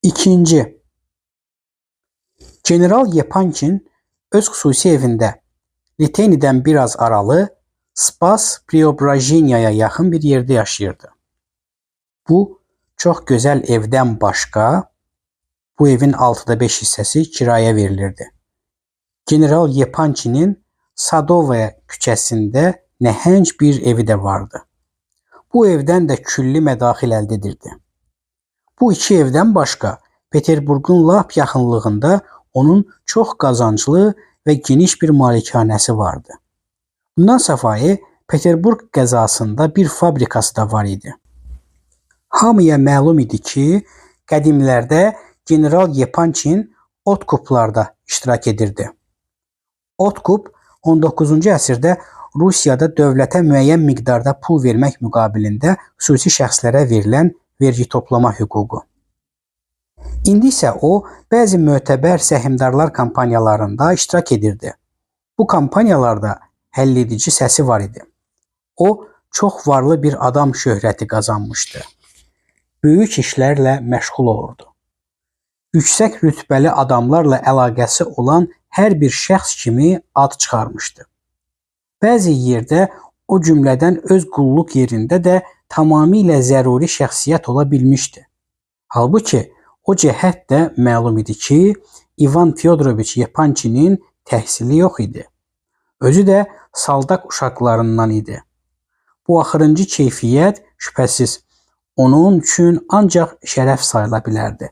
İkinci, General Yepankin öz xüsusi evində Liteynidən biraz aralı Spas Preobrazhenyaya yaxın bir yerdə yaşayırdı. Bu çox gözəl evdən başqa bu evin 6'da 5 hissəsi kiraya verilirdi. General Yepankinin Sadovaya küçəsində nəhəng bir evi də vardı. Bu evdən də külli mədaxil əldə edirdi. Bu iki evdən başqa Peterburqun lap yaxınlığında onun çox qazanclı və geniş bir malikanəsi vardı. Bundan səfayi Peterburq qəzasında bir fabrikası da var idi. Hamıya məlum idi ki, qədimlərdə General Yepankin otkuplarda iştirak edirdi. Otkup 19-cu əsrdə Rusiyada dövlətə müəyyən miqdarda pul vermək müqabilində xüsusi şəxslərə verilən vergi toplama hüququ. İndi isə o, bəzi mötəbər səhmdarlar kampaniyalarında iştirak edirdi. Bu kampaniyalarda həlledici səsi var idi. O, çox varlı bir adam şöhrəti qazanmışdı. Böyük işlərlə məşğul olurdu. Yüksək rütbəli adamlarla əlaqəsi olan hər bir şəxs kimi ad çıxarmışdı. Bəzi yerdə o cümlədən öz qulluq yerində də tamamilə zəruri şəxsiyyət ola bilmişdi. Halbuki o cəhət də məlum idi ki, İvan Fyodoroviç Yepankinin təhsili yox idi. Özü də saldak uşaqlarından idi. Bu axırıncı keyfiyyət şübhəsiz onun üçün ancaq şərəf sayıla bilərdi.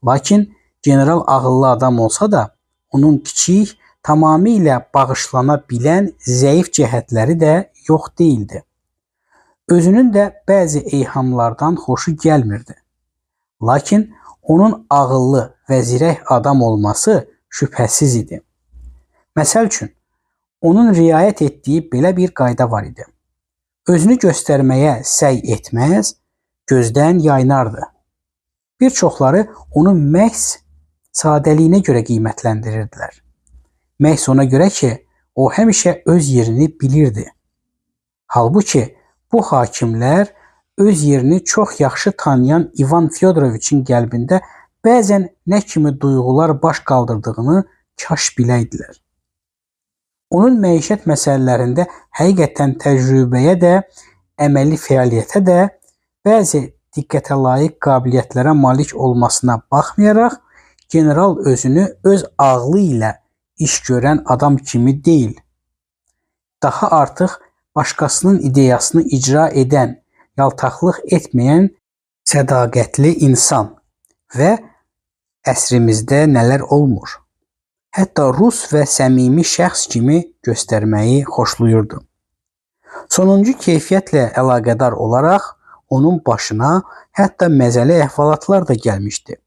Lakin general ağıllı adam olsa da onun kiçik, tamamilə bağışlana bilən zəif cəhətləri də yox değildi. Özünün də bəzi eyhamlardan xoşu gəlmirdi. Lakin onun ağıllı və zirək adam olması şübhəsiz idi. Məsəl üçün, onun riayət etdiyi belə bir qayda var idi. Özünü göstərməyə səy etməz, gözdən yaynardı. Bir çoxları onu məhz sadəliyinə görə qiymətləndirirdilər. Məhz ona görə ki, o həmişə öz yerini bilirdi. Halbuki bu hakimlər öz yerini çox yaxşı tanıyan İvan Fyodoroviçin qəlbində bəzən nə kimi duyğular baş qaldırdığını kaş biləydilər. Onun məişət məsələlərində həqiqətən təcrübəyə də, əməli fəaliyyətə də, bəzi diqqətə layiq qabiliyyətlərə malik olmasına baxmayaraq, general özünü öz ağlı ilə iş görən adam kimi deyil. Daha artıq başqasının ideyasını icra edən, yaltaqlıq etməyən sədaqətli insan və əsrimizdə nələr olmur. Hətta rus və səmimi şəxs kimi göstərməyi xoşlayırdı. Sonuncu keyfiyyətlə əlaqədar olaraq onun başına hətta məzəli əhvalatlar da gəlmişdi.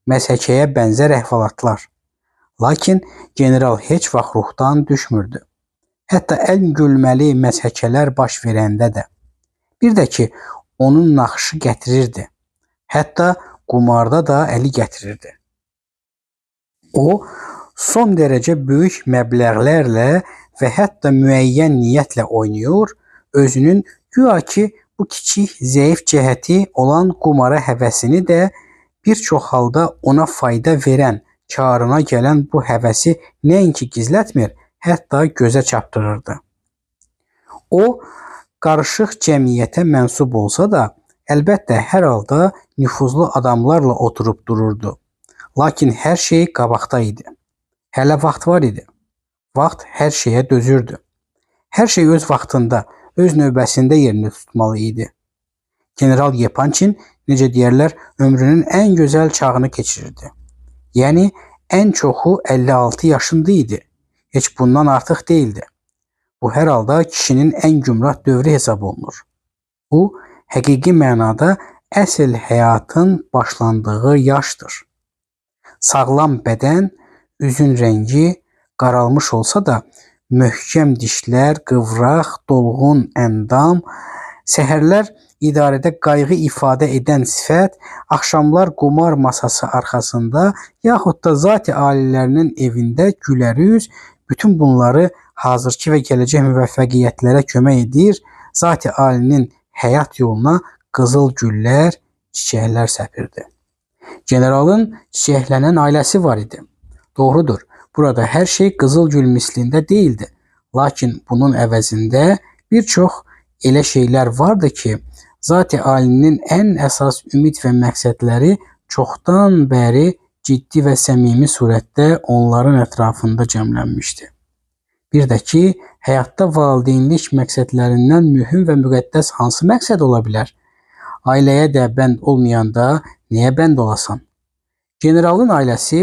Məzhəkəyə bənzər əhvalatlar. Lakin general heç vaxt ruhdan düşmürdü. Hətta ən gülməli məzhəkələr baş verəndə də. Bir də ki, onun naxışı gətirirdi. Hətta qumarda da əli gətirirdi. O, son dərəcə böyük məbləğlərlə və hətta müəyyən niyyətlə oynayır, özünün güya ki, bu kiçik, zəif cəhəti olan qumara həvəsini də bir çox halda ona fayda verən, karına gələn bu həvəsi nəinki gizlətmir, hətta gözə çarpdırırdı. O, qarışıq cəmiyyətə mənsub olsa da, əlbəttə hər halda nüfuzlu adamlarla oturub dururdu. Lakin hər şey qabaqda idi. Hələ vaxt var idi. Vaxt hər şeyə dözürdü. Hər şey öz vaxtında, öz növbəsində yerini tutmalı idi. General Yepankin, necə deyərlər, ömrünün ən gözəl çağını keçirirdi. Yəni, ən çoxu 56 yaşında idi. Heç bundan artıq değildi. Bu hər halda kişinin ən gümrah dövrü hesab olunur. Bu, həqiqi mənada əsl həyatın başlandığı yaşdır. Sağlam bədən, üzün rəngi qaralmış olsa da, möhkəm dişlər, qıvraq, dolğun əndam, səhərlər idarədə qayğı ifadə edən sifət, axşamlar qumar masası arxasında, yaxud da zat-ı alilərinin evində gülərüz, bütün bunları hazırki və gələcək müvəffəqiyyətlərə kömək edir, zat-ı alinin həyat yoluna qızıl güllər, çiçəklər səpirdi. Generalın çiçəklənən ailəsi var idi. Doğrudur, burada hər şey qızılgül mislində değildi. Lakin bunun əvəzində bir çox elə şeylər vardı ki, Zati Alinin ən əsas ümid və məqsədləri çoxdan bəri ciddi və səmimi surətdə onların ətrafında cəmlənmişdi. Bir də ki, həyatda valideynlik məqsədlərindən mühüm və müqəddəs hansı məqsəd ola bilər? Ailəyə də bənd olmayanda niyə bənd olasan? Generalın ailəsi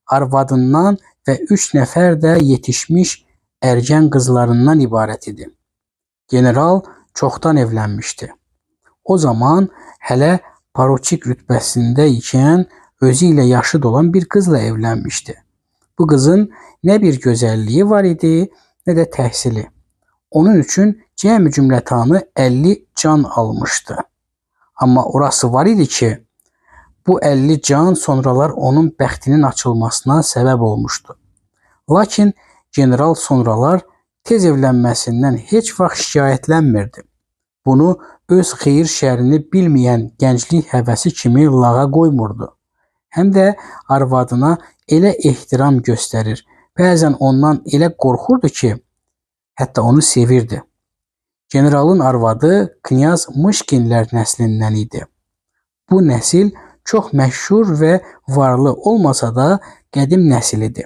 arvadından və 3 nəfər də yetişmiş ərgən qızlarından ibarət idi. General çoxdan evlənmişdi. O zaman hələ paroçik rütbəsində ikən özü ilə yaşıd olan bir qızla evlənmişdi. Bu qızın nə bir gözəlliyi var idi, nə də təhsili. Onun üçün cəmi cümlətanı 50 can almışdı. Amma orası var idi ki, bu 50 can sonralar onun bəxtinin açılmasına səbəb olmuşdu. Lakin general sonralar tez evlənməsindən heç vaxt şikayətlənmirdi. Bunu öz xeyir şərini bilməyən gənclik həvəsi kimi lağa qoymurdu. Həm də arvadına elə ehtiram göstərir, bəzən ondan elə qorxurdu ki, hətta onu sevirdi. Generalın arvadı Knyaz Mışkinlər nəslindən idi. Bu nəsil çox məşhur və varlı olmasa da qədim nəsil idi.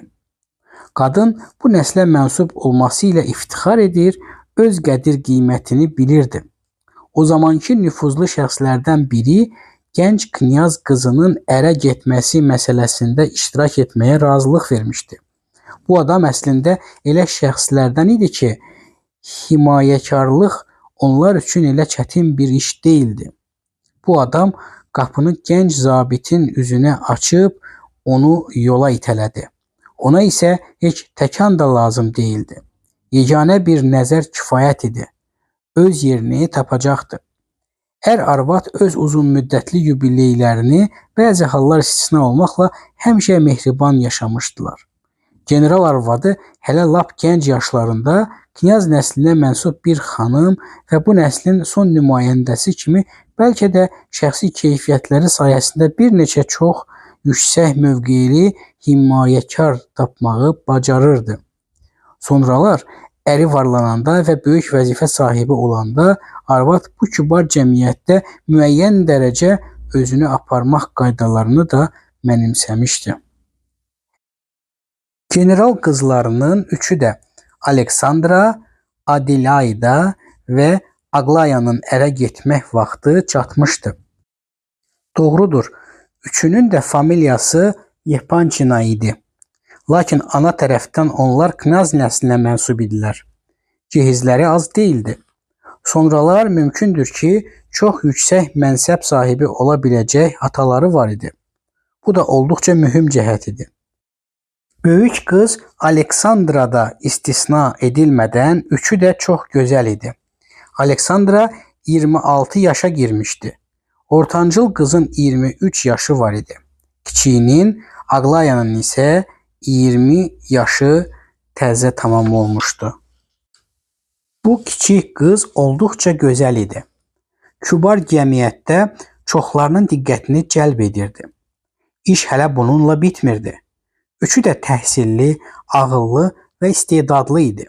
Qadın bu nəslə mənsub olması ilə iftixar edir, öz qədir qiymətini bilirdi. O zamanki nüfuzlu şəxslərdən biri gənc knyaz qızının ərə getməsi məsələsində iştirak etməyə razılıq vermişdi. Bu adam əslində elə şəxslərdən idi ki, himayəkarlıq onlar üçün elə çətin bir iş değildi. Bu adam qapını gənc zabitin üzünə açıb onu yola itələdi. Ona isə heç təkan da lazım değildi. Yeganə bir nəzər kifayət idi. Öz yerini tapacaqdı. Ər-arvad öz uzun müddətli yubileylərini bəzi hallar istisna olmaqla həmişə mehriban yaşamışdılar. General arvadı hələ lap gənc yaşlarında knyaz nəslinə mənsub bir xanım və bu nəslin son nümayəndəsi kimi bəlkə də şəxsi keyfiyyətləri sayəsində bir neçə çox yüksək mövqeyli himayəkar tapmağı bacarırdı. Sonralar əri varlananda və böyük vəzifə sahibi olanda arvad bu kibar cəmiyyətdə müəyyən dərəcə özünü aparmaq qaydalarını da mənimsəmişdi. General qızlarının üçü də Aleksandra, Adelaida və Aglayanın ərə getmək vaxtı çatmışdı. Doğrudur, üçünün də familiyası Yepançina idi. Lakin ana tərəfdən onlar knyaz nəslinə mənsub idilər. Cehizləri az değildi. Sonralar mümkündür ki, çox yüksək mənsəb sahibi ola biləcək ataları var idi. Bu da olduqca mühüm cəhət idi. Böyük qız Aleksandra da istisna edilmədən üçü də çox gözəl idi. Aleksandra 26 yaşa girmişdi. Ortancıl qızın 23 yaşı var idi. Kiçiyinin Aglayanın isə 20 yaşı təzə tamam olmuşdu. Bu kiçik qız olduqca gözəl idi. Kübar cəmiyyətdə çoxlarının diqqətini cəlb edirdi. İş hələ bununla bitmirdi. Üçü də təhsilli, ağıllı və istedadlı idi.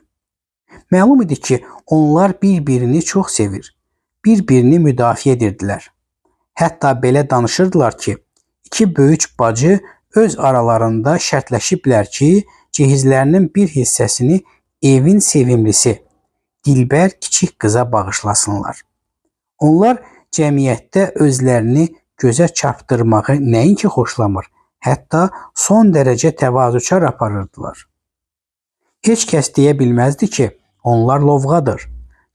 Məlum idi ki, onlar bir-birini çox sevir, bir-birini müdafiə edirdilər. Hətta belə danışırdılar ki, iki böyük bacı öz aralarında şərtləşiblər ki, cehizlərinin bir hissəsini evin sevimlisi, Dilbər kiçik qıza bağışlasınlar. Onlar cəmiyyətdə özlərini gözə çarpdırmağı nəinki xoşlamır, hətta son dərəcə təvazökar aparırdılar. Heç kəs deyə bilməzdi ki, onlar lovğadır,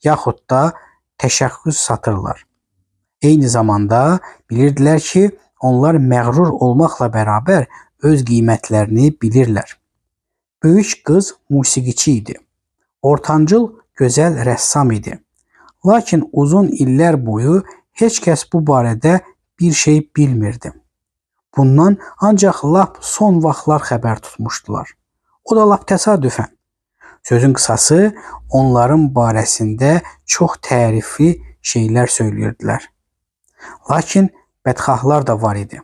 yaxud da təşəkküs satırlar. Eyni zamanda bilirdilər ki, onlar məğrur olmaqla bərabər öz qiymətlərini bilirlər. Böyük qız musiqiçi idi. Ortancıl gözəl rəssam idi. Lakin uzun illər boyu heç kəs bu barədə bir şey bilmirdi. Bundan ancaq lap son vaxtlar xəbər tutmuşdular. O da lap təsadüfən. Sözün qısası, onların barəsində çox tərifli şeylər söyləyirdilər. Lakin bədxahlar da var idi.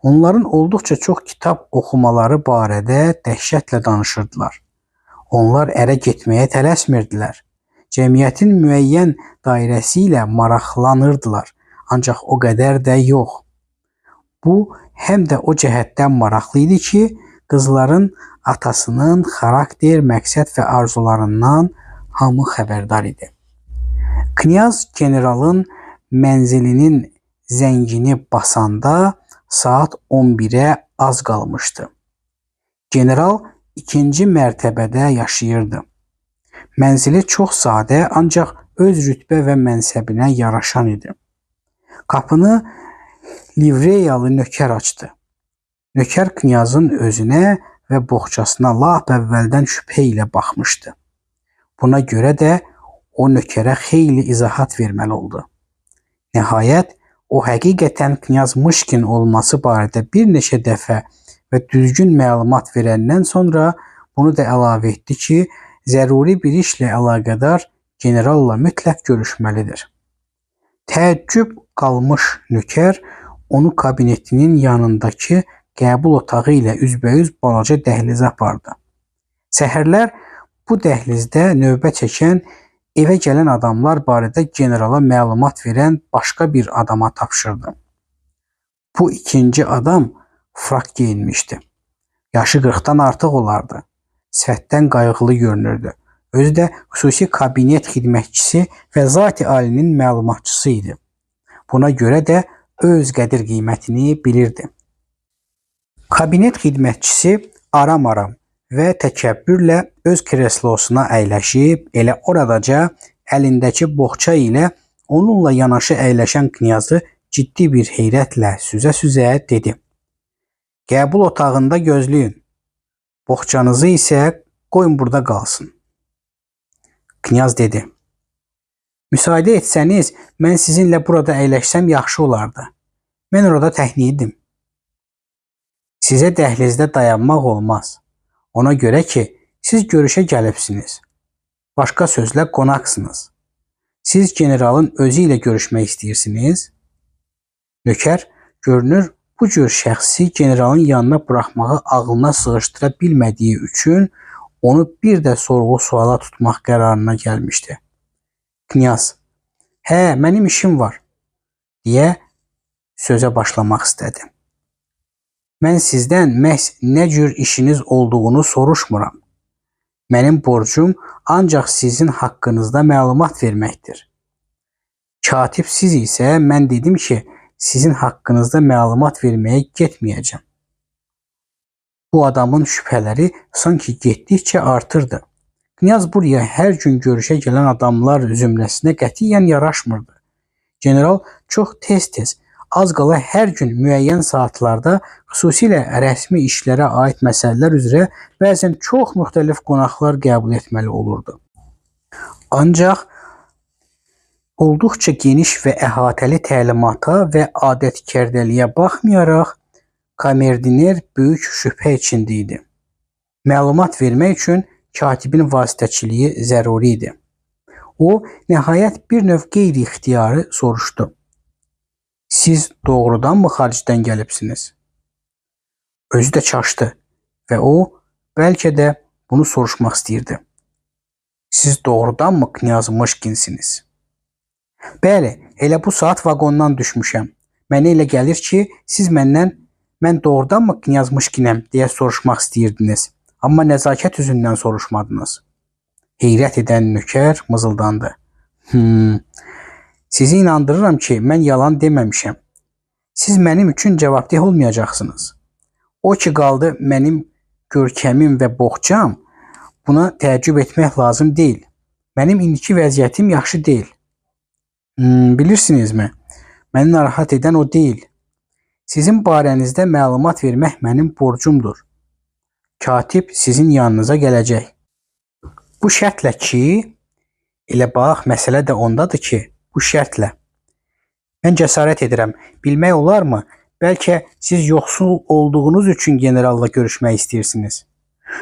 Onların olduqca çox kitab oxumaları barədə dəhşətlə danışırdılar. Onlar ərə getməyə tələsmirdilər. Cəmiyyətin müəyyən dairəsi ilə maraqlanırdılar, ancaq o qədər də yox. Bu, həm də o cəhətdən maraqlı idi ki, qızların atasının xarakter, məqsəd və arzularından hamı xəbərdar idi. Knyaz generalın mənzilinin zəngini basanda saat 11-ə az qalmışdı. General ikinci mərtəbədə yaşayırdı. Mənzili çox sadə, ancaq öz rütbə və mənsəbinə yaraşan idi. Qapını livreyalı nökər açdı. Nökər knyazın özünə və boğçasına lap əvvəldən şübhə ilə baxmışdı. Buna görə də o nökərə xeyli izahat verməli oldu. Nəhayət, o həqiqətən knyaz Mışkin olması barədə bir neçə dəfə və düzgün məlumat verəndən sonra bunu da əlavə etdi ki, zəruri bir işlə əlaqədar generalla mütləq görüşməlidir. Təəccüb qalmış nökər onu kabinetinin yanındakı qəbul otağı ilə üzbəyüz balaca dəhlizə apardı. Səhərlər bu dəhlizdə növbə çəkən evə gələn adamlar barədə generala məlumat verən başqa bir adama tapşırdı. Bu ikinci adam frak geyinmişdi. Yaşı 40-dan artıq olardı. Sifətdən qayğılı görünürdü. Özü də xüsusi kabinet xidmətçisi və zat-ı alinin məlumatçısı idi. Buna görə də öz qədir qiymətini bilirdi. Kabinet xidmətçisi aram-aram və təkəbbürlə öz kreslosuna əyləşib, elə oradaca əlindəki boğça ilə onunla yanaşı əyləşən knyazı ciddi bir heyrətlə süzə-süzə dedi. Qəbul otağında gözləyin. Boğçanızı isə qoyun burada qalsın. Knyaz dedi. Müsaade etsəniz, mən sizinlə burada əyləşsəm yaxşı olardı. Mən orada təhniydim. Sizə dəhlizdə dayanmaq olmaz. Ona görə ki, siz görüşə gəlibsiniz. Başqa sözlə qonaqsınız. Siz generalın özü ilə görüşmək istəyirsiniz? Nökər görünür bu cür şəxsi generalın yanına buraxmağı ağlına sığışdıra bilmədiyi üçün onu bir də sorğu-suala tutmaq qərarına gəlmişdi. Knyaz, mənim işim var, deyə sözə başlamaq istədi. Mən sizdən məhz nə cür işiniz olduğunu soruşmuram. Mənim borcum ancaq sizin haqqınızda məlumat verməkdir. Katib siz isə mən dedim ki, sizin haqqınızda məlumat verməyə getməyəcəm. Bu adamın şübhələri sanki getdikcə artırdı. Knyaz buraya hər gün görüşə gələn adamlar zümrəsinə qətiyyən yaraşmırdı. General çox tez-tez, az qala hər gün müəyyən saatlarda xüsusilə rəsmi işlərə aid məsələlər üzrə bəzən çox müxtəlif qonaqlar qəbul etməli olurdu. Ancaq olduqca geniş və əhatəli təlimata və adət-kərdəliyə baxmayaraq, kamerdiner böyük şübhə içində idi. Məlumat vermək üçün katibin vasitəçiliyi zəruri idi. O, nəhayət bir növ qeyri-ixtiyarı soruşdu. Siz doğrudanmı xaricdən gəlibsiniz? Özü də çaşdı və o, bəlkə də bunu soruşmaq istəyirdi. Siz doğrudanmı knyaz Mışkinsiniz? Bəli, elə bu saat vaqondan düşmüşəm. Mənə elə gəlir ki, siz məndən mən doğrudanmı knyaz Mışkinəm deyə soruşmaq istəyirdiniz. Amma nəzakət üzündən soruşmadınız. Heyrət edən nökər mızıldandı. Sizi inandırıram ki, mən yalan deməmişəm. Siz mənim üçün cavabdeh olmayacaqsınız. O ki qaldı mənim görkəmim və boğçam, buna təəccüb etmək lazım deyil. Mənim indiki vəziyyətim yaxşı deyil. Bilirsinizmi? Məni narahat edən o deyil. Sizin barənizdə məlumat vermək mənim borcumdur. Katib sizin yanınıza gələcək. Bu şərtlə ki, elə bax, məsələ də ondadır ki, bu şərtlə. Mən cəsarət edirəm. Bilmək olarmı? Bəlkə siz yoxsul olduğunuz üçün generalla görüşmək istəyirsiniz.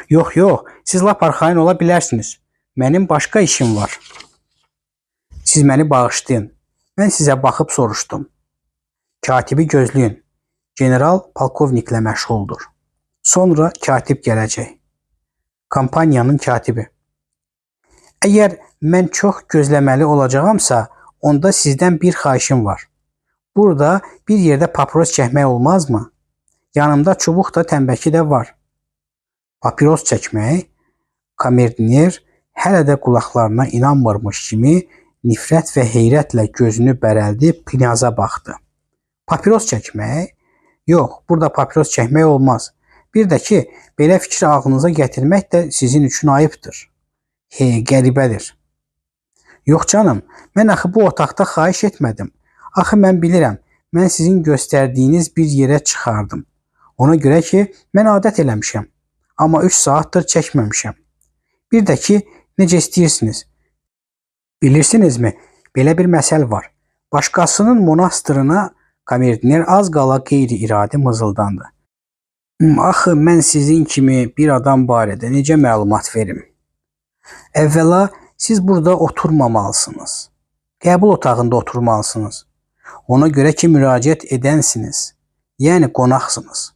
Yox, siz lap arxayın ola bilərsiniz. Mənim başqa işim var. Siz məni bağışlayın. Mən sizə baxıb soruşdum. Katibi gözləyin. General polkovniklə məşğuldur. Sonra katib gələcək. Kampaniyanın katibi. Əgər mən çox gözləməli olacağamsa, onda sizdən bir xahişim var. Burada bir yerdə papiros çəkmək olmazmı? Yanımda çubuq da, tənbəki də var. Papiros çəkmək? Kamerdiner hələ də qulaqlarına inanmırmış kimi nifrət və heyrətlə gözünü bərəldib knyaza baxdı. Papiros çəkmək? Yox, burada papiros çəkmək olmaz. Bir də ki, belə fikri ağlınıza gətirmək də sizin üçün ayıbdır. Qəribədir. Yox canım, mən axı bu otaqda xahiş etmədim. Axı mən bilirəm, mən sizin göstərdiyiniz bir yerə çıxardım. Ona görə ki, mən adət eləmişəm. Amma 3 saatdır çəkməmişəm. Bir də ki, necə istəyirsiniz? Bilirsinizmi, belə bir məsəl var. Başqasının monastırına Kamerdiner az qala qeyri-iradi mızıldandı. Axı mən sizin kimi bir adam barədə necə məlumat verim? Əvvəla, siz burada oturmamalısınız. Qəbul otağında oturmalısınız. Ona görə ki, müraciət edənsiniz. Yəni qonaqsınız.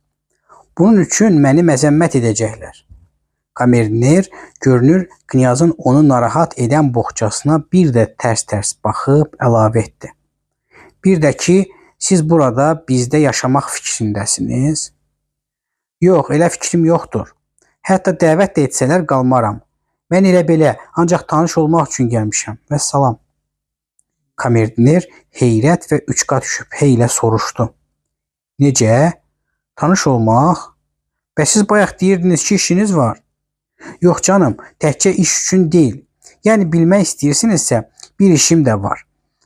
Bunun üçün məni məzəmmət edəcəklər. Kamerdiner görünür, knyazın onu narahat edən boğçasına bir də tərs-tərs baxıb əlavə etdi. Bir də ki, siz burada bizdə yaşamaq fikrindəsiniz? Yox, elə fikrim yoxdur. Hətta dəvət də etsələr qalmaram. Mən elə belə, ancaq tanış olmaq üçün gəlmişəm. Vəssalam. Kamerdiner heyrət və 3 qat şübhə ilə soruşdu. Necə? Tanış olmaq? Bəs siz bayaq deyirdiniz ki, işiniz var. Yox canım, təkcə iş üçün deyil. Yəni bilmək istəyirsinizsə, bir işim də var.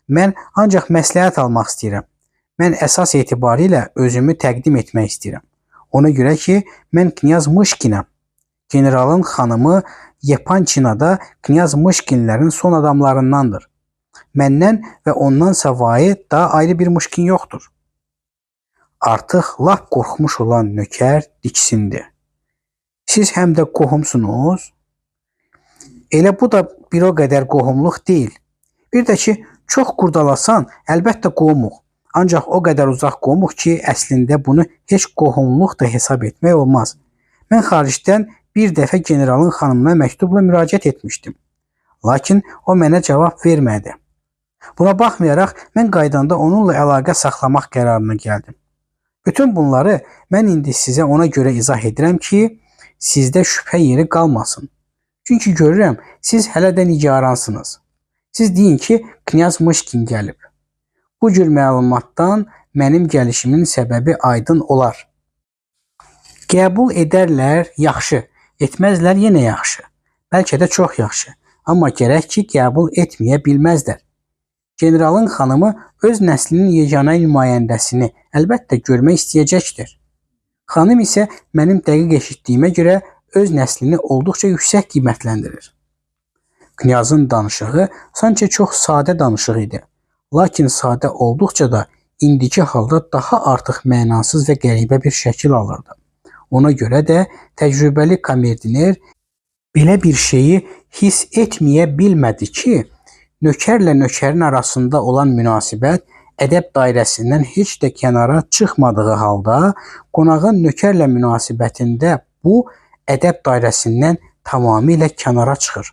Mən ancaq məsləhət almaq istəyirəm. Mən əsas etibarilə özümü təqdim etmək istəyirəm. Ona görə ki, mən knyaz Mışkinəm. Generalın xanımı Yepançinada knyaz Mışkinlərin son adamlarındandır. Məndən və ondan savayı daha ayrı bir Mışkin yoxdur. Artıq lap qorxmuş olan nökər diksindi. Siz həm də qohumsunuz? Elə bu da bir o qədər qohumluq deyil. Bir də ki, çox qurdalasan, əlbəttə qohumuq. Ancaq o qədər uzaq qohumuq ki, əslində bunu heç qohumluq da hesab etmək olmaz. Mən xaricdən bir dəfə generalın xanımına məktubla müraciət etmişdim. Lakin o mənə cavab vermədi. Buna baxmayaraq, mən qaydanda onunla əlaqə saxlamaq qərarına gəldim. Bütün bunları mən indi sizə ona görə izah edirəm ki, sizdə şübhə yeri qalmasın. Çünki görürəm, siz hələ də nigaransınız. Siz deyin ki, knyaz Mışkin gəlib. Bu cür məlumatdan mənim gəlişimin səbəbi aydın olar. Qəbul edərlər, yaxşı. Etməzlər, yenə yaxşı. Bəlkə də çox yaxşı. Amma gərək ki, qəbul etməyə bilməzlər. Generalın xanımı öz nəslinin yeganə nümayəndəsini əlbəttə görmək istəyəcəkdir. Xanım isə mənim dəqiq eşitdiyimə görə öz nəslini olduqca yüksək qiymətləndirir. Knyazın danışığı sanki çox sadə danışıq idi. Lakin sadə olduqca da indiki halda daha artıq mənasız və qəribə bir şəkil alırdı. Ona görə də təcrübəli Kamerdiner belə bir şeyi hiss etməyə bilmədi ki, nökərlə nökərin arasında olan münasibət ədəb dairəsindən heç də kənara çıxmadığı halda, qonağın nökərlə münasibətində bu ədəb dairəsindən tamamilə kənara çıxır.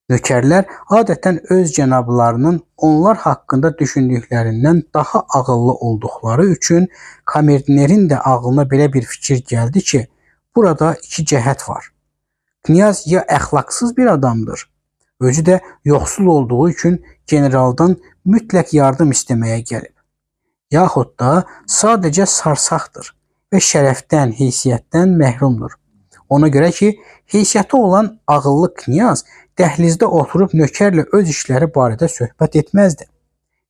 Nökərlər adətən öz cənablarının onlar haqqında düşündüklərindən daha ağıllı olduqları üçün Kamerdinerin də ağlına belə bir fikir gəldi ki, burada 2 cəhət var. Knyaz ya əxlaqsız bir adamdır, özü də yoxsul olduğu üçün generaldan mütləq yardım istəməyə gəlib. Yaxud da sadəcə sarsaqdır və şərəfdən, heysiyyətdən məhrumdur. Ona görə ki, heysiyyəti olan ağıllı knyaz dəhlizdə oturub nökərlə öz işləri barədə söhbət etməzdi.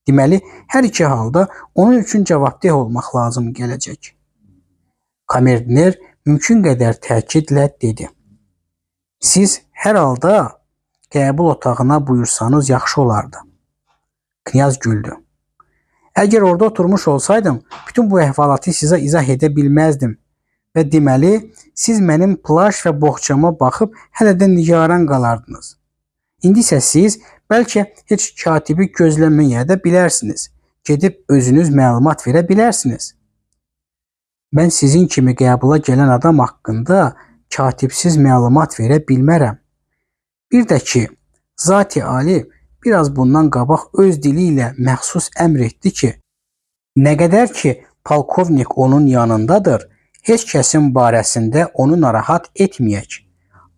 Deməli, hər iki halda onun üçün cavabdeh olmaq lazım gələcək. Kamerdiner mümkün qədər təkidlə dedi. Siz hər halda qəbul otağına buyursanız yaxşı olardı. Knyaz güldü. Əgər orada oturmuş olsaydım, bütün bu əhvalatı sizə izah edə bilməzdim. Və deməli, siz mənim plaş və boğçama baxıb hələ də nigaran qalardınız. İndi isə siz bəlkə heç katibi gözləməyə də bilərsiniz. Gedib özünüz məlumat verə bilərsiniz. Mən sizin kimi qəbula gələn adam haqqında katibsiz məlumat verə bilmərəm. Bir də ki, Zati Ali biraz bundan qabaq öz dili ilə məxsus əmr etdi ki, nə qədər ki polkovnik onun yanındadır, heç kəsin barəsində onu narahat etməyək.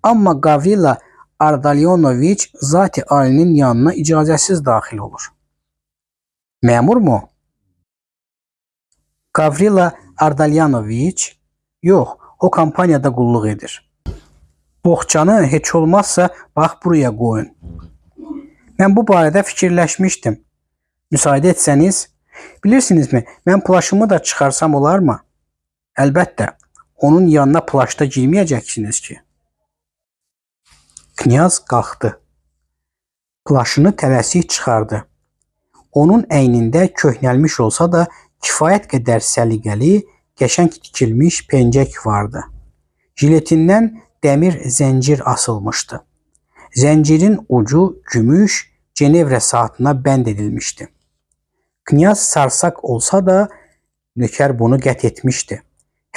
Amma Gavrila Ardalyonoviç Zati Alinin yanına icazəsiz daxil olur. Məmur mu? Gavrila Ardalyonoviç? Yox, o kampaniyada qulluq edir. Boğçanı heç olmazsa bax buraya qoyun. Mən bu barədə fikirləşmişdim. Müsaade etsəniz, bilirsinizmi, mən plaşımı da çıxarsam olarmı? Əlbəttə, onun yanına plaşda girməyəcəksiniz ki. Knyaz qalxdı. Plaşını tələsik çıxardı. Onun əynində köhnəlmiş olsa da kifayət qədər səliqəli, qəşəng tikilmiş pencək vardı. Jiletindən dəmir zəncir asılmışdı. Zəncirin ucu gümüş Cenevrə saatına bənd edilmişdi. Knyaz sarsaq olsa da nökər bunu qət etmişdi.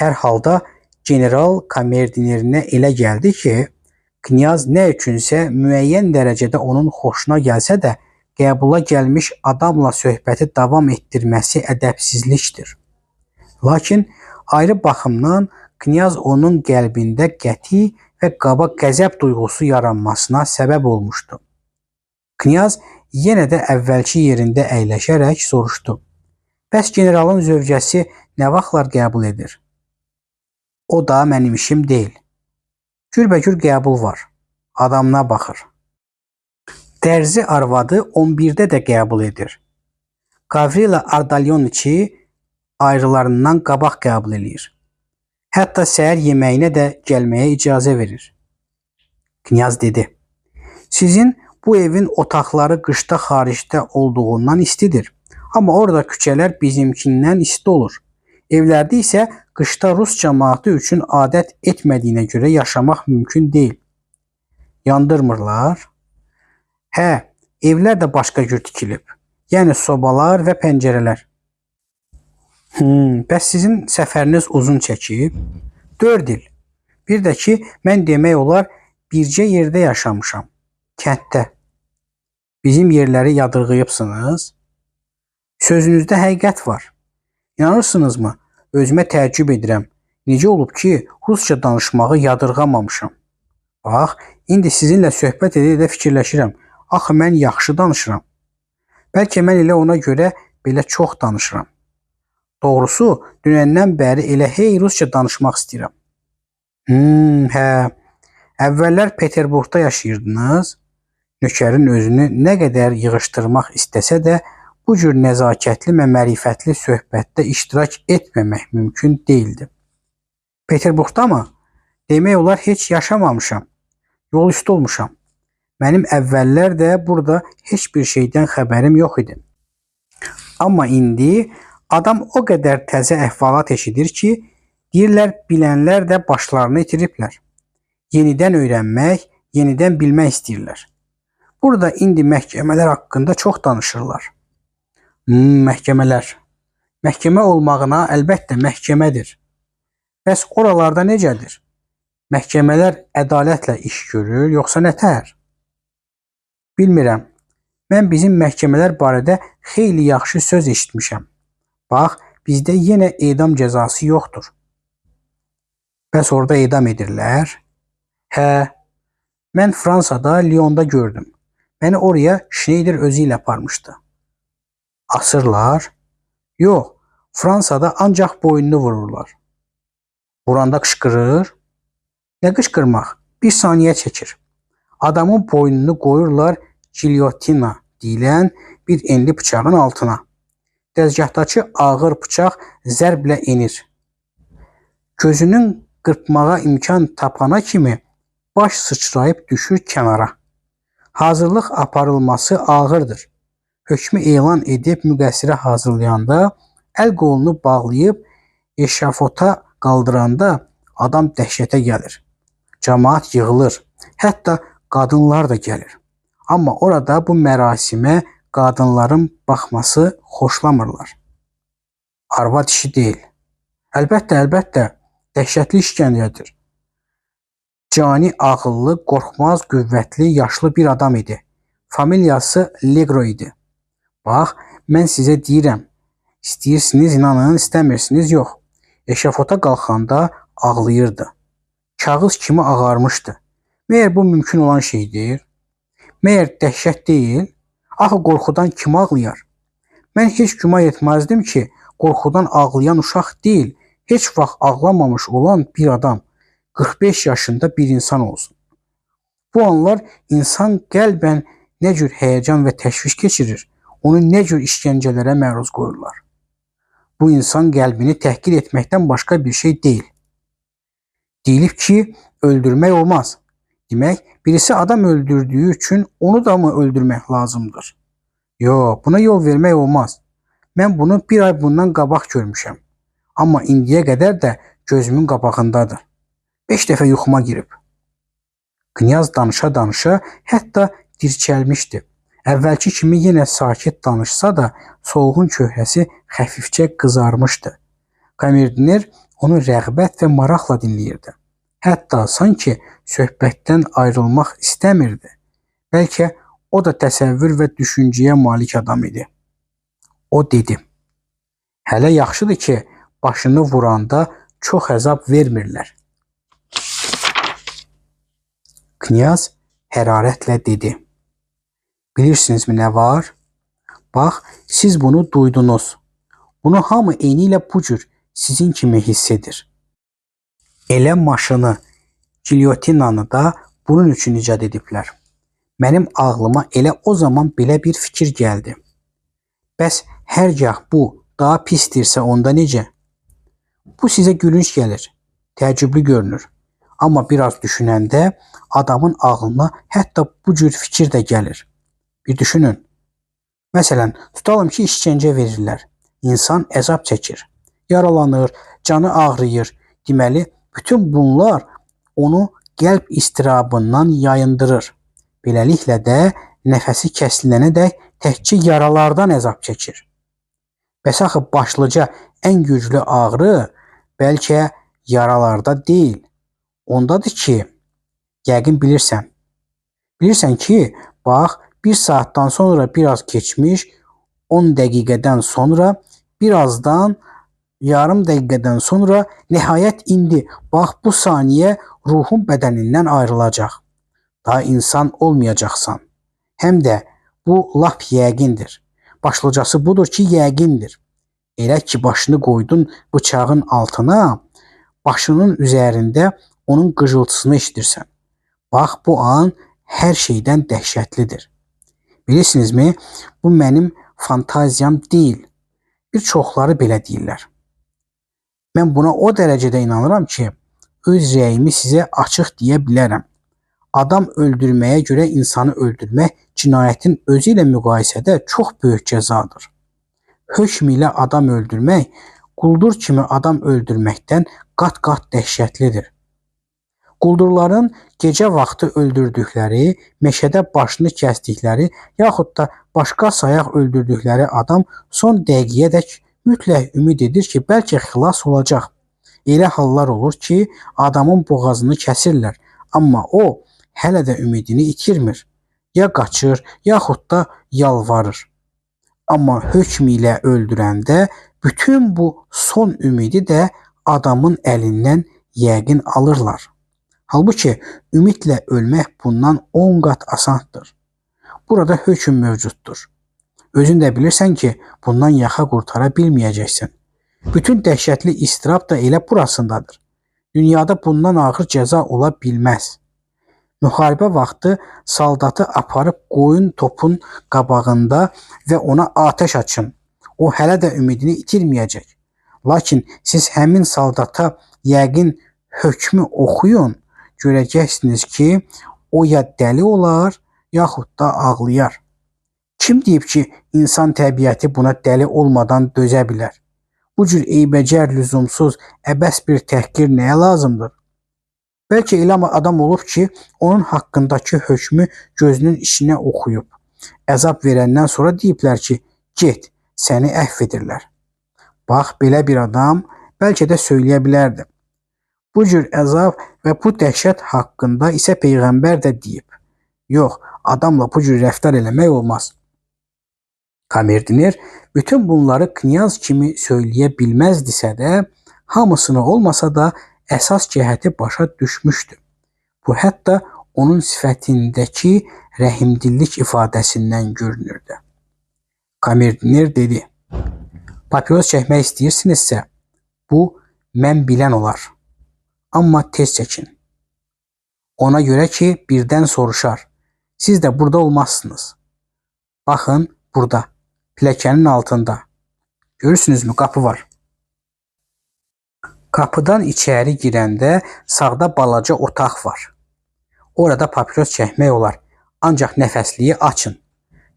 Hər halda general komerdinerinə elə gəldi ki, Knyaz nə üçünsə müəyyən dərəcədə onun xoşuna gəlsə də qəbula gəlmiş adamla söhbəti davam etdirməsi ədəbsizlikdir. Lakin ayrı baxımdan Knyaz onun qəlbində qəti və qaba qəzəb duyğusu yaranmasına səbəb olmuşdu. Knyaz yenə də əvvəlki yerində əyləşərək soruşdu. Bəs generalın zövcəsi nə vaxtlar qəbul edir? O da mənim işim deyil. Gürbəcür qəbul var. Adamına baxır. Dərzi arvadı 11-də də qəbul edir. Gavrila Ardalyonoviçi ayrılarından qabaq qəbul edir. Hətta səhər yeməyinə də gəlməyə icazə verir. Knyaz dedi. Sizin bu evin otaqları qışda xaricdə olduğundan istidir. Amma orada küçələr bizimkindən isti olur. Evlərdə isə qışda Rus cəmaatı üçün adət etmədiyinə görə yaşamaq mümkün deyil. Yandırmırlar. Hə, evlər də başqa cür tikilib. Yəni sobalar və pəncərələr. Bəs sizin səfəriniz uzun çəkib? 4 il. Bir də ki, mən demək olar bircə yerdə yaşamışam. Kənddə. Bizim yerləri yadırğıyıbsınız. Sözünüzdə həqiqət var. İnanırsınızmı? Özümə təəccüb edirəm. Necə olub ki, rusca danışmağı yadırğamamışam. Bax, indi sizinlə söhbət edə fikirləşirəm. Axı mən yaxşı danışıram. Bəlkə mən elə ona görə belə çox danışıram. Doğrusu, dünəndən bəri elə hey rusca danışmaq istəyirəm. Hə. Əvvəllər Peterburqda yaşayırdınız. Nökərin özünü nə qədər yığışdırmaq istəsə də, bu cür nəzakətli və mərifətli söhbətdə iştirak etməmək mümkün deyildi. Peterburqda mı? Demək olar heç yaşamamışam. Yol üstü olmuşam. Mənim əvvəllər də burada heç bir şeydən xəbərim yox idi. Amma indi adam o qədər təzə əhvalat eşidir ki, deyirlər bilənlər də başlarını itiriblər. Yenidən öyrənmək, yenidən bilmək istəyirlər. Burada indi məhkəmələr haqqında çox danışırlar. Məhkəmələr. Məhkəmə olmağına əlbəttə məhkəmədir. Bəs oralarda necədir? Məhkəmələr ədalətlə iş görür, yoxsa nətər? Bilmirəm. Mən bizim məhkəmələr barədə xeyli yaxşı söz eşitmişəm. Bax, bizdə yenə edam cəzası yoxdur. Bəs orada edam edirlər? Hə, mən Fransada, Lyonda gördüm. Məni oraya Schneider özü ilə aparmışdı. Asırlar? Yox, Fransada ancaq boynunu vururlar. Vuranda qışqırır. Nə qışqırmaq? Bir saniyə çəkir. Adamın boynunu qoyurlar gilyotina deyilən bir enli bıçağın altına. Dəzgəhdəki ağır bıçaq zərblə enir. Gözünün qırpmağa imkan tapana kimi baş sıçrayıb düşür kənara. Hazırlıq aparılması ağırdır. Hökmü elan edib müqəssirə hazırlayanda, əl qolunu bağlayıb eşafota qaldıranda adam dəhşətə gəlir. Cəmaat yığılır. Hətta qadınlar da gəlir. Amma orada bu mərasimə qadınların baxması xoşlamırlar. Arvad işi deyil. Əlbəttə, əlbəttə, dəhşətli işgəncədir. Cani ağıllı, qorxmaz, qüvvətli, yaşlı bir adam idi. Familiyası Legro idi. Bax, mən sizə deyirəm, İstəyirsiniz inanın, istəmirsiniz yox. Eşafota qalxanda ağlayırdı. Kağız kimi ağarmışdı. Məyər bu mümkün olan şeydir? Məyər dəhşət deyil? Axı qorxudan kim ağlayar? Mən heç güman etməzdim ki, qorxudan ağlayan uşaq deyil, heç vaxt ağlamamış olan bir adam 45 yaşında bir insan olsun. Bu anlar insan qəlbən nə cür həyəcan və təşviş keçirir, onu nə cür işgəncələrə məruz qoyurlar. Bu insan qəlbini təhqir etməkdən başqa bir şey deyil. Deyilib ki, öldürmək olmaz. Demək, birisi adam öldürdüyü üçün onu da mı öldürmək lazımdır? Yox, buna yol vermək olmaz. Mən bunu bir ay bundan qabaq görmüşəm. Amma indiyə qədər də gözümün qabağındadır. 5 dəfə yuxuma girib. Knyaz danışa-danışa hətta dirçəlmişdi. Əvvəlki kimi yenə sakit danışsa da solğun çöhrəsi xəfifcə qızarmışdı. Kamerdiner onu rəğbət və maraqla dinləyirdi. Hətta sanki söhbətdən ayrılmaq istəmirdi. Bəlkə o da təsəvvür və düşüncəyə malik adam idi. O dedi: "Hələ yaxşıdır ki, başını vuranda çox əzab vermirlər." Knyaz hərarətlə dedi: "Bilirsinizmi nə var? Bax, siz bunu duydunuz. Bunu hamı eynilə bu cür sizin kimi hiss edir. Elə maşını, gilyotinanı da bunun üçün icad ediblər. Mənim ağlıma elə o zaman belə bir fikir gəldi. Bəs hərgah bu daha pisdirsə onda necə? Bu sizə gülünç gəlir, təəccüblü görünür. Amma biraz düşünəndə adamın ağlına hətta bu cür fikir də gəlir. Bir düşünün. Məsələn, tutalım ki, işgəncə verirlər. İnsan əzab çəkir, yaralanır, canı ağrıyır. Deməli, bütün bunlar onu qəlb istirabından yayındırır. Beləliklə də nəfəsi kəsilənədək təkcə yaralardan əzab çəkir. Bəs axı başlıca ən güclü ağrı bəlkə yaralarda deyil. Ondadır ki, yəqin bilirsən. Bilirsən ki, bax, bir saatdan sonra biraz keçmiş, 10 dəqiqədən sonra, birazdan, yarım dəqiqədən sonra, nəhayət indi, bax bu saniyə ruhun bədənindən ayrılacaq. Daha insan olmayacaqsan. Həm də bu lap yəqindir. Başlıcası budur ki, yəqindir. Elə ki, başını qoydun bıçağın altına, başının üzərində onun qıcıltısını eşidirsən. Bax, bu an hər şeydən dəhşətlidir. Bilirsinizmi, bu mənim fantaziyam deyil. Bir çoxları belə deyirlər. Mən buna o dərəcədə inanıram ki, öz rəyimi sizə açıq deyə bilərəm. Adam öldürməyə görə insanı öldürmək cinayətin özü ilə müqayisədə çox böyük cəzadır. Hökm ilə adam öldürmək, quldur kimi adam öldürməkdən qat-qat dəhşətlidir. Quldurların gecə vaxtı öldürdükləri, meşədə başını kəsdikləri, yaxud da başqa sayaq öldürdükləri adam son dəqiqəyədək mütləq ümid edir ki, bəlkə xilas olacaq. Elə hallar olur ki, adamın boğazını kəsirlər, amma o hələ də ümidini itirmir. Ya qaçır, yaxud da yalvarır. Amma hökm ilə öldürəndə bütün bu son ümidi də adamın əlindən yəqin alırlar. Halbuki ümidlə ölmək bundan 10 qat asandır. Burada hökm mövcuddur. Özün də bilirsən ki, bundan yaxa qurtara bilməyəcəksən. Bütün dəhşətli istirab da elə burasındadır. Dünyada bundan ağır cəza ola bilməz. Müharibə vaxtı saldatı aparıb qoyun topun qabağında və ona atəş açın. O hələ də ümidini itirməyəcək. Lakin siz həmin saldata yəqin hökmü oxuyun, görəcəksiniz ki, o ya dəli olar, yaxud da ağlayar. Kim deyib ki, insan təbiəti buna dəli olmadan dözə bilər? Bu cür eybəcər, lüzumsuz, əbəs bir təhqir nəyə lazımdır? Bəlkə elə adam olub ki, onun haqqındakı hökmü gözünün içinə oxuyub. Əzab verəndən sonra deyiblər ki, get, səni əhv edirlər. Bax, belə bir adam bəlkə də söyləyə bilərdim. Bu cür əzab və bu dəhşət haqqında isə Peyğəmbər də deyib. Yox, adamla bu cür rəftar eləmək olmaz. Kamerdiner bütün bunları knyaz kimi söyləyə bilməzdisə də, hamısını olmasa da əsas cəhəti başa düşmüşdü. Bu hətta onun sifətindəki rəhimdillik ifadəsindən görünürdü. Kamerdiner dedi: "Papiros çəkmək istəyirsinizsə, bu mən bilən olar. Amma tez çəkin. Ona görə ki, birdən soruşar. Siz də burada olmazsınız. Baxın, burada, pilləkənin altında. Görürsünüzmü, qapı var." Qapıdan içəri girəndə sağda balaca otaq var. Orada papiros çəkmək olar, ancaq nəfəsliyi açın.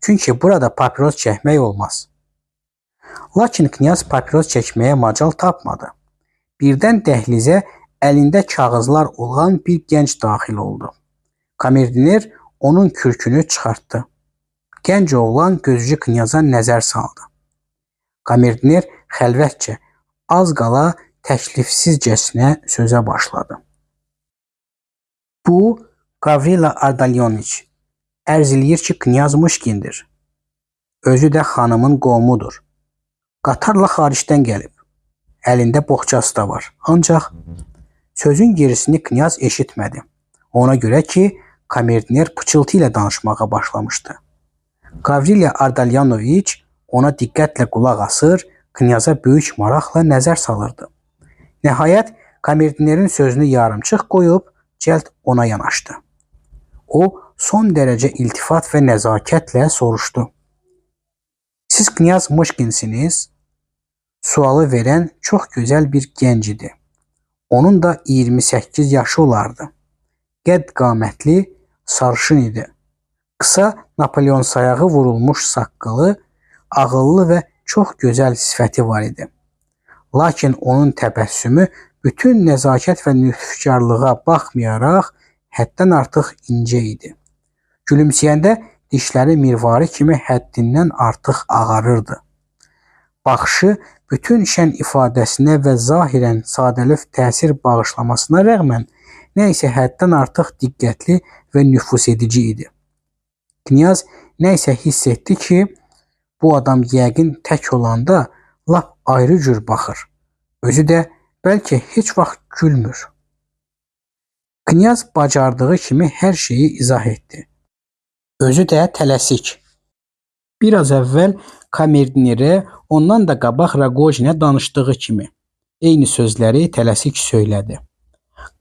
Çünki burada papiros çəkmək olmaz. Lakin knyaz papiros çəkməyə macal tapmadı. Birdən dəhlizə əlində kağızlar olan bir gənc daxil oldu. Kamerdiner onun kürkünü çıxartdı. Gənc oğlan gözcü knyaza nəzər saldı. Kamerdiner xəlvətcə, az qala təklifsizcəsinə sözə başladı. Bu, Gavrila Ardalyonoviç, ərz eləyir ki, knyaz Muşkindir. Özü də xanımın qohumudur. Qatarla xaricdən gəlib. Əlində boğçası da var. Ancaq sözün gerisini knyaz eşitmədi. Ona görə ki, Kamerdiner pıçıltı ilə danışmağa başlamışdı. Gavrila Ardalyonoviç ona diqqətlə qulaq asır, knyaza böyük maraqla nəzər salırdı. Nəhayət, Kamerdinerin sözünü yarımçıq qoyub, cəld ona yanaşdı. O, son dərəcə iltifat və nəzakətlə soruşdu. Siz knyaz Muşkinsiniz? Sualı verən çox gözəl bir gənc idi. Onun da 28 yaşı olardı. Qədd-qamətli, sarışın idi. Qısa Napoleon sayağı vurulmuş saqqalı, ağıllı və çox gözəl sifəti var idi. Lakin onun təbəssümü bütün nəzakət və nüfkarlığa baxmayaraq həddən artıq incə idi. Gülümsəyəndə dişləri mirvari kimi həddindən artıq ağarırdı. Baxışı bütün şən ifadəsinə və zahirən sadəlöv təsir bağışlamasına rəğmən nə isə həddən artıq diqqətli və nüfuz edici idi. Knyaz nə isə hiss etdi ki, bu adam yəqin tək olanda lap ayrı cür baxır. Özü də bəlkə heç vaxt gülmür. Knyaz bacardığı kimi hər şeyi izah etdi. Özü də tələsik. Biraz əvvəl Kamerdinerə, ondan da qabaq Raqojinə danışdığı kimi eyni sözləri tələsik söylədi.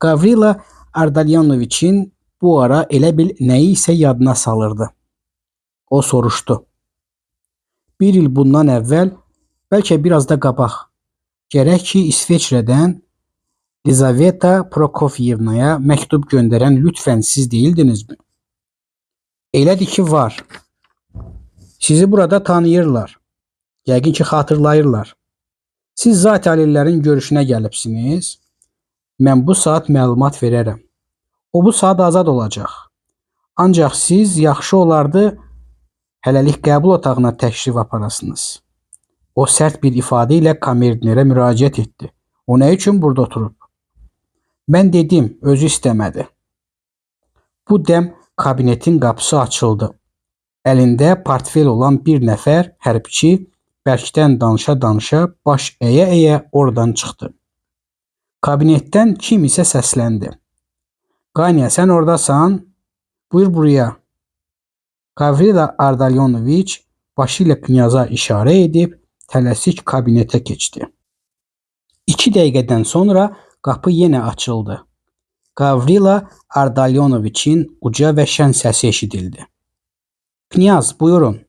Gavrila Ardalyonoviçin bu ara elə bil nəyi isə yadına salırdı. O soruşdu. Bir il bundan əvvəl, bəlkə biraz da qabaq, gərək ki, İsveçrədən Lizaveta Prokofyevnaya məktub göndərən lütfən siz deyildinizmi? Elədir ki, var. Sizi burada tanıyırlar. Yəqin ki, xatırlayırlar. Siz zat alillərin görüşünə gəlibsiniz. Mən bu saat məlumat verərəm. O bu saat azad olacaq. Ancaq siz yaxşı olardı hələlik qəbul otağına təşrif aparasınız. O sərt bir ifadə ilə Kamerdinerə müraciət etdi. O nə üçün burada oturub? Mən dedim, özü istəmədi. Bu dəm kabinetin qapısı açıldı. Əlində portfel olan bir nəfər hərbçi bərkdən danışa-danışa, baş əyə-əyə oradan çıxdı. Kabinetdən kim isə səsləndi. Qanya, sən oradasan? Buyur buraya. Gavrila Ardalyonoviç başı ilə knyaza işarə edib tələsik kabinetə keçdi. 2 dəqiqədən sonra qapı yenə açıldı. Gavrila Ardalyonoviçin uca və şən səsi eşidildi. Knyaz, buyurun.